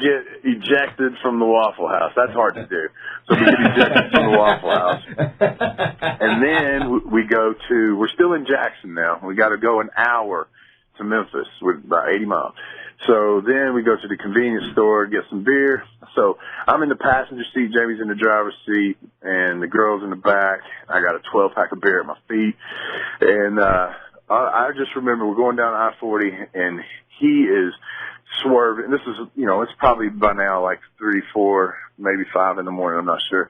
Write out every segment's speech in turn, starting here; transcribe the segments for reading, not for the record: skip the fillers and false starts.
get ejected from the Waffle House. That's hard to do. So we get ejected from the Waffle House. And then we're still in Jackson now. We got to go an hour to Memphis with about 80 miles. So then we go to the convenience store, get some beer. So I'm in the passenger seat, Jamie's in the driver's seat, and the girl's in the back. I got a 12-pack of beer at my feet. And I just remember we're going down I-40, and he is swerving. This is, it's probably by now like 3, 4, maybe 5 in the morning, I'm not sure.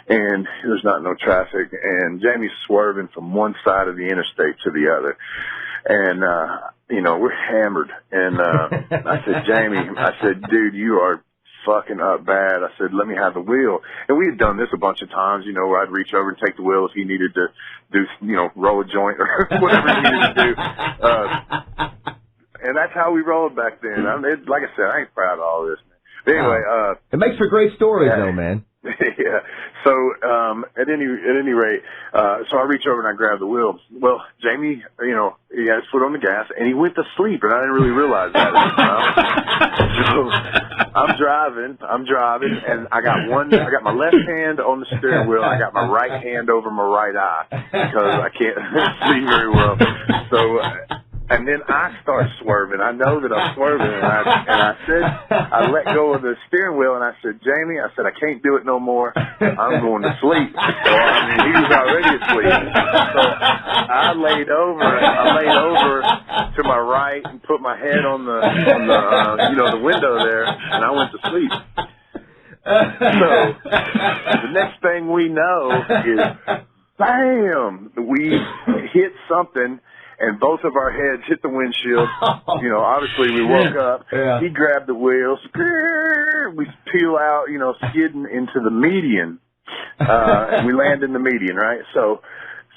And there's no traffic. And Jamie's swerving from one side of the interstate to the other. And, we're hammered. And I said, Jamie, dude, you are fucking up bad. I said, let me have the wheel. And we had done this a bunch of times, where I'd reach over and take the wheel if he needed to do, roll a joint or whatever he needed to do. And that's how we rolled back then. Like I said, I ain't proud of all this, man. But anyway, it makes for great stories, though, man. Yeah. So at any rate, so I reach over and I grab the wheel. Well, Jamie, he had his foot on the gas and he went to sleep, and I didn't really realize that. So I'm driving, and I got my left hand on the steering wheel. I got my right hand over my right eye because I can't see very well. So. And then I start swerving. I know that I'm swerving, and I let go of the steering wheel, and I said, Jamie, I can't do it no more. I'm going to sleep. So, he was already asleep. So I laid over to my right and put my head on the window there, and I went to sleep. So the next thing we know is, bam, we hit something. And both of our heads hit the windshield. Obviously we woke up. Yeah. He grabbed the wheels. We peel out, skidding into the median. And we land in the median, right? So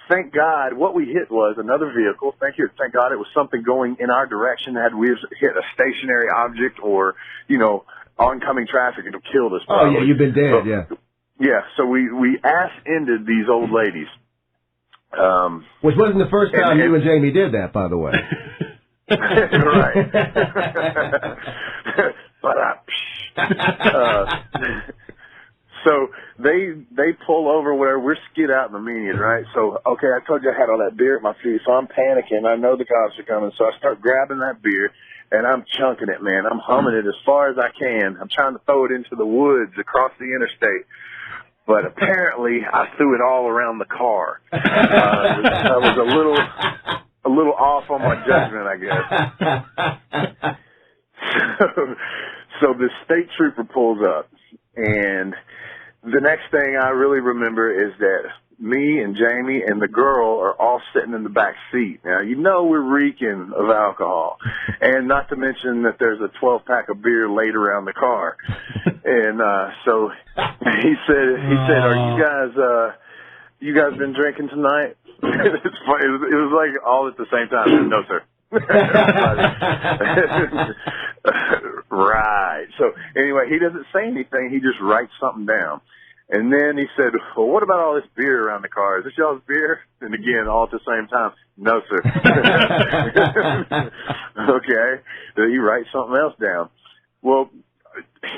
thank God what we hit was another vehicle. Thank God it was something going in our direction. Had we hit a stationary object or, oncoming traffic, it'll kill us. Probably. Oh, yeah, you've been dead, yeah. Yeah, so we ass-ended these old ladies. Which wasn't the first time you and Jamie did that, by the way. Right. So they pull over where we're skid out in the median, right? So, okay, I told you I had all that beer at my feet, so I'm panicking. I know the cops are coming, so I start grabbing that beer, and I'm chunking it, man. I'm humming it as far as I can. I'm trying to throw it into the woods across the interstate. But apparently, I threw it all around the car. I was a little off on my judgment, I guess. So the state trooper pulls up, and the next thing I really remember is that me and Jamie and the girl are all sitting in the back seat. Now, we're reeking of alcohol, and not to mention that there's a 12-pack of beer laid around the car. And so he said, "Are you guys been drinking tonight?" It's funny. It was like all at the same time. No, sir. Right. So anyway, he doesn't say anything. He just writes something down. And then he said, well, what about all this beer around the car? Is this y'all's beer? And again, all at the same time. No, sir. Okay. So he writes something else down. Well,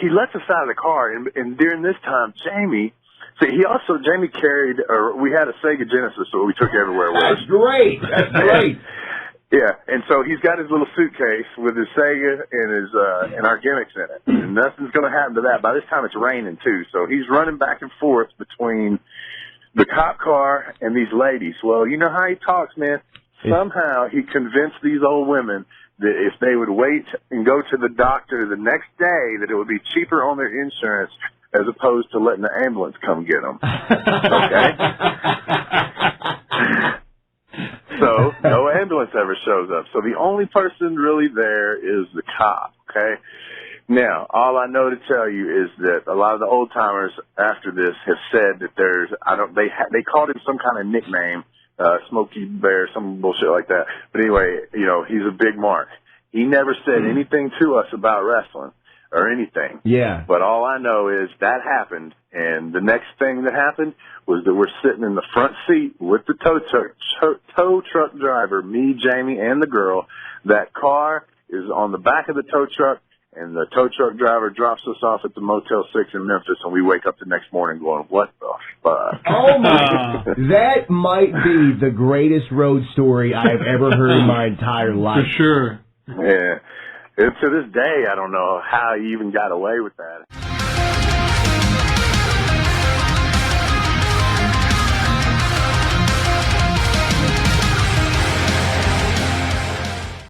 he lets us out of the car, and during this time, Jamie carried, we had a Sega Genesis, so we took everywhere with us. That's great. That's great. Yeah, and so he's got his little suitcase with his Sega and our gimmicks in it. And nothing's going to happen to that. By this time, it's raining, too. So he's running back and forth between the cop car and these ladies. Well, you know how he talks, man. Somehow he convinced these old women that if they would wait and go to the doctor the next day, that it would be cheaper on their insurance as opposed to letting the ambulance come get them. Okay? So no ambulance ever shows up. So the only person really there is the cop, okay? Now, all I know to tell you is that a lot of the old timers after this have said that they called him some kind of nickname, Smokey Bear, some bullshit like that. But anyway, he's a big mark. He never said anything to us about wrestling or anything. Yeah. But all I know is that happened, and the next thing that happened was that we're sitting in the front seat with the tow truck driver, me, Jamie, and the girl. That car is on the back of the tow truck, and the tow truck driver drops us off at the Motel 6 in Memphis, and we wake up the next morning going, what the fuck? Oh, my. That might be the greatest road story I have ever heard in my entire life. For sure. Yeah. And to this day, I don't know how he even got away with that.